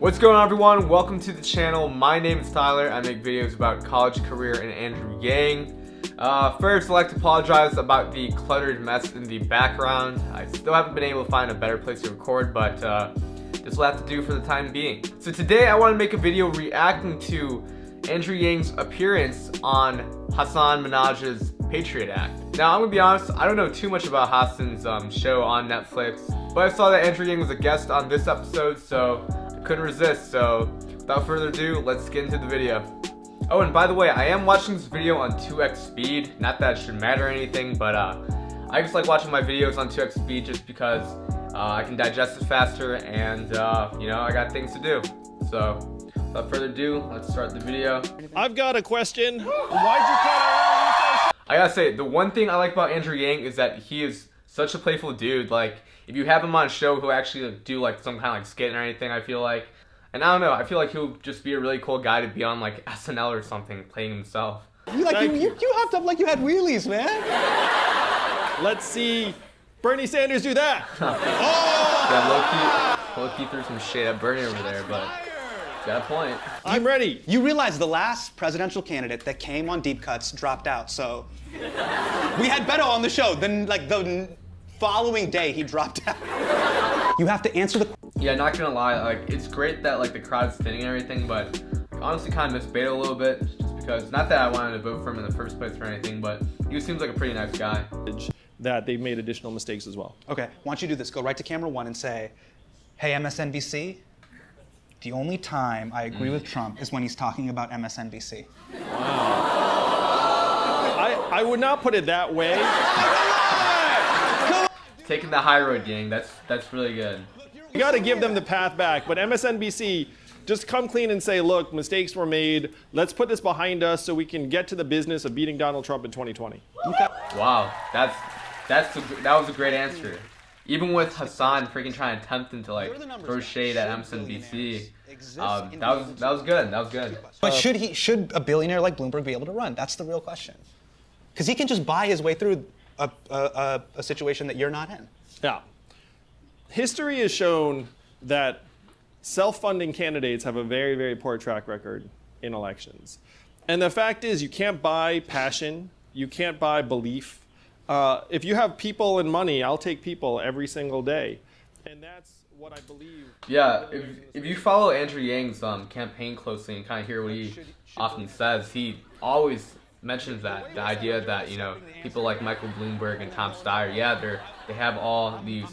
What's going on, everyone? Welcome to the channel. My name is Tyler. I make videos about college, career, and Andrew Yang. First, I'd like to apologize about the cluttered mess in the background. I still haven't been able to find a better place to record, but this will have to do for the time being. So today I want to make a video reacting to Andrew Yang's appearance on Hasan Minhaj's Patriot Act. Now, I'm gonna be honest, I don't know too much about Hasan's show on Netflix, but I saw that Andrew Yang was a guest on this episode, so I couldn't resist. So without further ado, let's get into the video. Oh, and by the way, I am watching this video on 2x speed. Not that it should matter or anything, but I just like watching my videos on 2x speed just because I can digest it faster and you know, I got things to do. So without further ado, let's start the video. I've got a question. Why'd you cut I gotta say, the one thing I like about Andrew Yang is that he is such a playful dude. Like, if you have him on a show, he'll actually do like some kind of like skit or anything, I feel like. And I don't know, I feel like he'll just be a really cool guy to be on like SNL or something, playing himself. You hopped up like you had wheelies, man. Let's see Bernie Sanders do that. Yeah, low-key threw some shade at Bernie over there, but he's got a point. I'm ready. You realize the last presidential candidate that came on Deep Cuts dropped out, so we had Beto on the show. Then, like, the following day, he dropped out. You have to answer the. Yeah, not gonna lie, like, it's great that like the crowd's thinning and everything, but I honestly kind of miss Beto a little bit, just because, not that I wanted to vote for him in the first place or anything, but he seems like a pretty nice guy. That they've made additional mistakes as well. Okay, why don't you do this? Go right to camera one and say, "Hey, MSNBC, the only time I agree with Trump is when he's talking about MSNBC." Wow. I would not put it that way. Taking the high road, gang. That's really good. You got to give them the path back, but MSNBC, just come clean and say, look, mistakes were made. Let's put this behind us so we can get to the business of beating Donald Trump in 2020. Okay. Wow, that was a great answer. Even with Hasan freaking trying to tempt him to like throw shade at MSNBC, that was good. That was good. But should a billionaire like Bloomberg be able to run? That's the real question. Because he can just buy his way through a situation that you're not in. Yeah. History has shown that self-funding candidates have a very, very poor track record in elections. And the fact is, you can't buy passion. You can't buy belief. If you have people and money, I'll take people every single day. And that's what I believe. Yeah, if you follow Andrew Yang's campaign closely and kind of hear what he often says, he always mentions that, the idea that, you know, people like Michael Bloomberg and Tom Steyer, yeah, they have all these,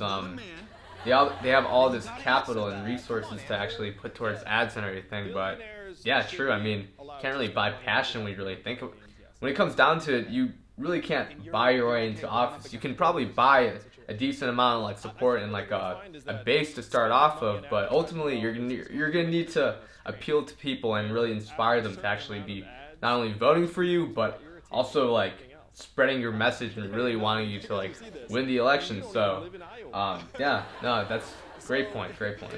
they have all this capital and resources to actually put towards ads and everything, but yeah, true. I mean, you can't really buy passion when you really think of, when it comes down to it, you really can't buy your way into office. You can probably buy a decent amount of like support and like a base to start off of, but ultimately you're gonna need to appeal to people and really inspire them to actually be not only voting for you, but also like spreading your message and really wanting you to like win the election. So yeah, no, that's great point.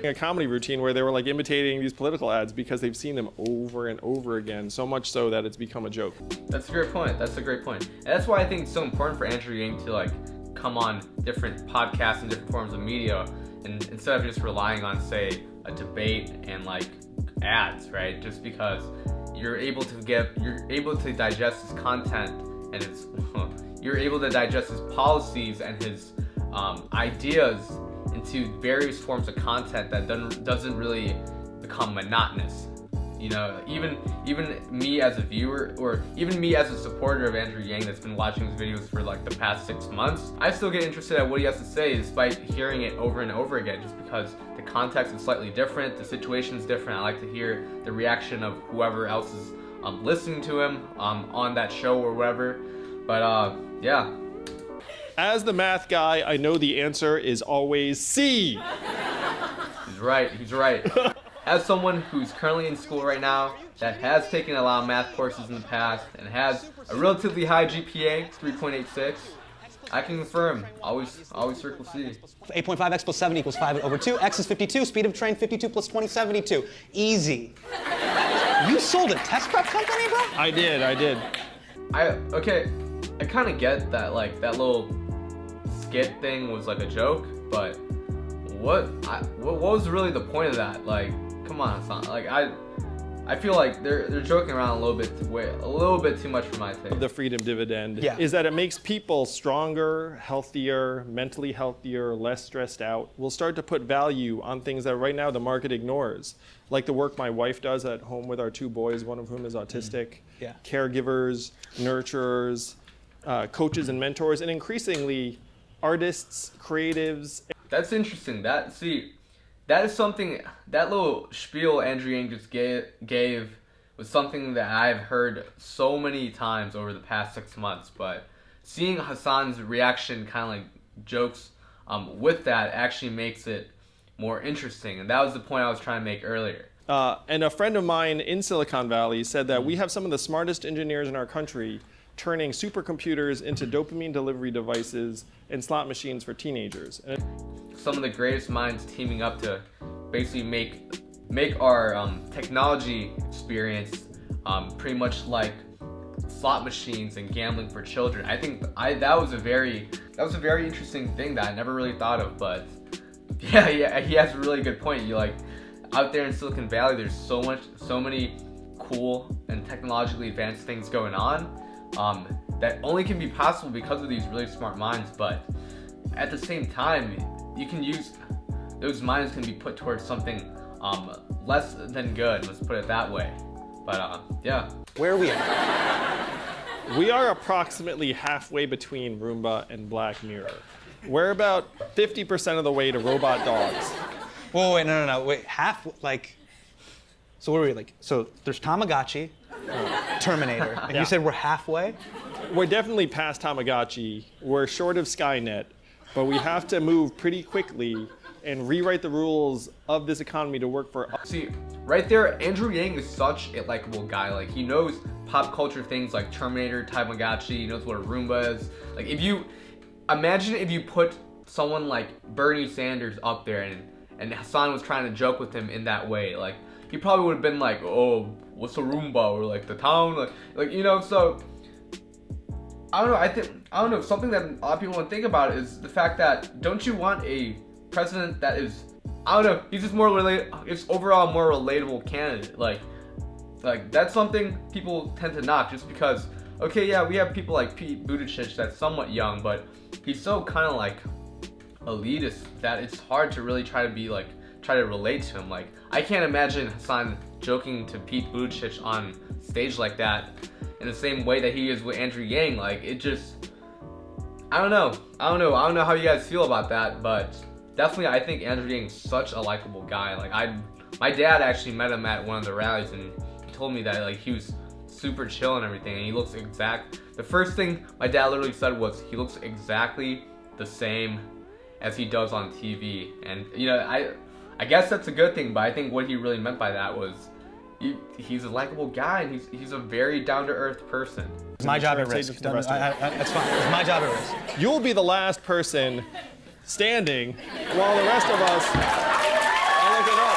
A comedy routine where they were like imitating these political ads because they've seen them over and over again, so much so that it's become a joke. That's a great point. And that's why I think it's so important for Andrew Yang to like come on different podcasts and different forms of media, and instead of just relying on, say, a debate and like ads, right? Just because you're able to digest his content and you're able to digest his policies and his ideas into various forms of content that doesn't really become monotonous. You know, even me as a viewer, or even me as a supporter of Andrew Yang that's been watching his videos for like the past 6 months, I still get interested at what he has to say despite hearing it over and over again, just because the context is slightly different, the situation is different. I like to hear the reaction of whoever else is listening to him on that show or whatever. But yeah. As the math guy, I know the answer is always C. He's right. As someone who's currently in school right now, that has taken a lot of math courses in the past, and has a relatively high GPA, 3.86, I can confirm, always circle C. 8.5x plus 7 equals 5 over 2. X is 52. Speed of train, 52 plus 20, 72. Easy. You sold a test prep company, bro? I did. Okay, I kind of get that, like, that little skit thing was like a joke, but what was really the point of that? Like, come on, Hasan. Like, I feel like they're joking around a little bit too much for my taste. The freedom dividend Yeah. is that it makes people stronger, healthier, mentally healthier, less stressed out. We'll start to put value on things that right now the market ignores, like the work my wife does at home with our 2 boys, one of whom is autistic, Yeah. caregivers, nurturers, coaches and mentors, and increasingly artists, creatives. That's interesting. That is something, that little spiel Andrew Yang just gave was something that I've heard so many times over the past 6 months, but seeing Hasan's reaction, kind of like jokes with that, actually makes it more interesting, and that was the point I was trying to make earlier. And a friend of mine in Silicon Valley said that we have some of the smartest engineers in our country turning supercomputers into dopamine delivery devices and slot machines for teenagers. And Some of the greatest minds teaming up to basically make our technology experience pretty much like slot machines and gambling for children. I think that was a very interesting thing that I never really thought of. But yeah, he has a really good point. You like out there in Silicon Valley, there's so many cool and technologically advanced things going on that only can be possible because of these really smart minds. But at the same time, you can use those minds can be put towards something less than good. Let's put it that way. But yeah. Where are we at? we are approximately halfway between Roomba and Black Mirror. We're about 50% of the way to robot dogs. Whoa, wait, no. Wait, so what are we like? So there's Tamagotchi, Terminator, and Yeah. you said we're halfway? We're definitely past Tamagotchi. We're short of Skynet, but we have to move pretty quickly and rewrite the rules of this economy to work for us. See, right there, Andrew Yang is such a likable guy. Like, he knows pop culture things like Terminator, Tamagotchi, he knows what a Roomba is. Like, imagine if you put someone like Bernie Sanders up there and Hasan was trying to joke with him in that way. Like, he probably would have been like, oh, what's a Roomba? Or like the town, like you know, so I don't know, something that a lot of people don't think about is the fact that don't you want a president that is, I don't know, he's just it's overall a more relatable candidate. Like that's something people tend to knock just because, okay, yeah, we have people like Pete Buttigieg that's somewhat young, but he's so kind of like elitist that it's hard to really try to relate to him. Like, I can't imagine Hasan joking to Pete Buttigieg on stage like that in the same way that he is with Andrew Yang. Like, it just, I don't know how you guys feel about that, but definitely I think Andrew Yang is such a likable guy. Like, my dad actually met him at one of the rallies and he told me that like he was super chill and everything, and he looks the first thing my dad literally said was he looks exactly the same as he does on TV. And you know, I guess that's a good thing, but I think what he really meant by that was he's a likable guy and he's a very down-to-earth person. It's my job at risk. That's fine. It's my job at risk. You'll be the last person standing while the rest of us are looking up.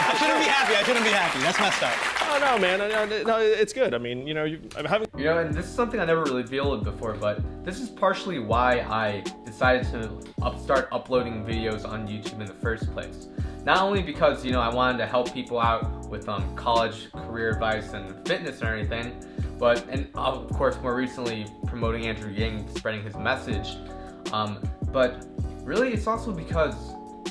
I shouldn't be happy. That's messed up. Oh no, man, no, it's good. I mean, you know, I'm having. You know, and this is something I never really revealed before, but this is partially why I decided to start uploading videos on YouTube in the first place. Not only because, you know, I wanted to help people out with college career advice and fitness and everything, but, and of course more recently promoting Andrew Yang, spreading his message, but really it's also because,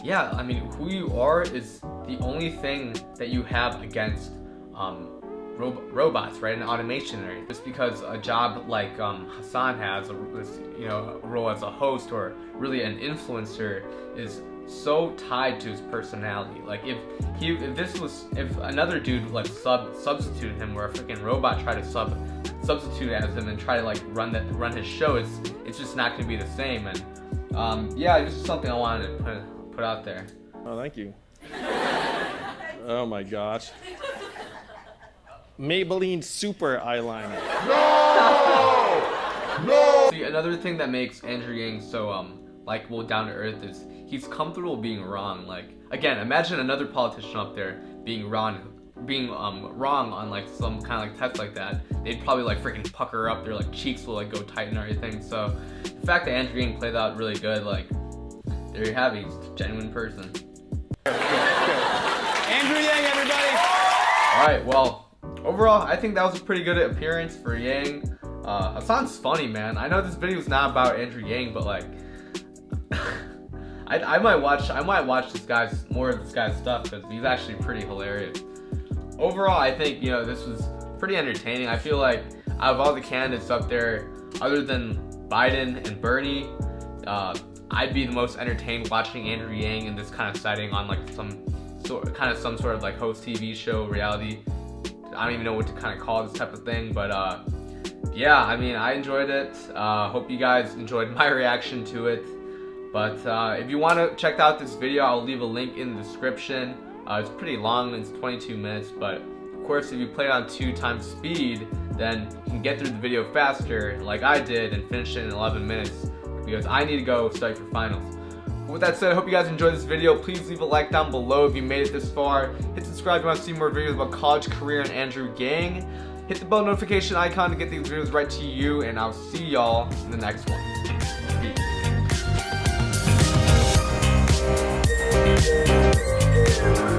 yeah, I mean, who you are is the only thing that you have against robots, right, and automation. Right? Just because a job like Hasan has, a role as a host or really an influencer is so tied to his personality. Like if another dude like substituted him, or a freaking robot tried to substitute as him and try to like run his show, it's just not going to be the same. And yeah, this is something I wanted to put out there. Oh, thank you. Oh my gosh. Maybelline Super Eyeliner. No! See, another thing that makes Andrew Yang so likable, down to earth is he's comfortable being wrong. Like, again, imagine another politician up there being wrong on like some kind of like test like that. They'd probably like freaking pucker up, their like cheeks will like go tight and everything. So the fact that Andrew Yang played out really good, like, there you have it. He's a genuine person. Andrew Yang, everybody. All right, well, overall, I think that was a pretty good appearance for Yang. Hasan's funny, man. I know this video is not about Andrew Yang, but like, I might watch more of this guy's stuff because he's actually pretty hilarious. Overall, I think, you know, this was pretty entertaining. I feel like out of all the candidates up there, other than Biden and Bernie, I'd be the most entertained watching Andrew Yang in this kind of setting on like some sort of like host TV show, reality. I don't even know what to kind of call this type of thing, but yeah, I mean, I enjoyed it. Hope you guys enjoyed my reaction to it. But if you want to check out this video, I'll leave a link in the description. It's pretty long, it's 22 minutes, but of course if you play it on 2x speed, then you can get through the video faster like I did and finish it in 11 minutes because I need to go study for finals. With that said, I hope you guys enjoyed this video. Please leave a like down below if you made it this far. Hit subscribe if you want to see more videos about college, career, and Andrew Yang. Hit the bell notification icon to get these videos right to you, and I'll see y'all in the next one. Peace.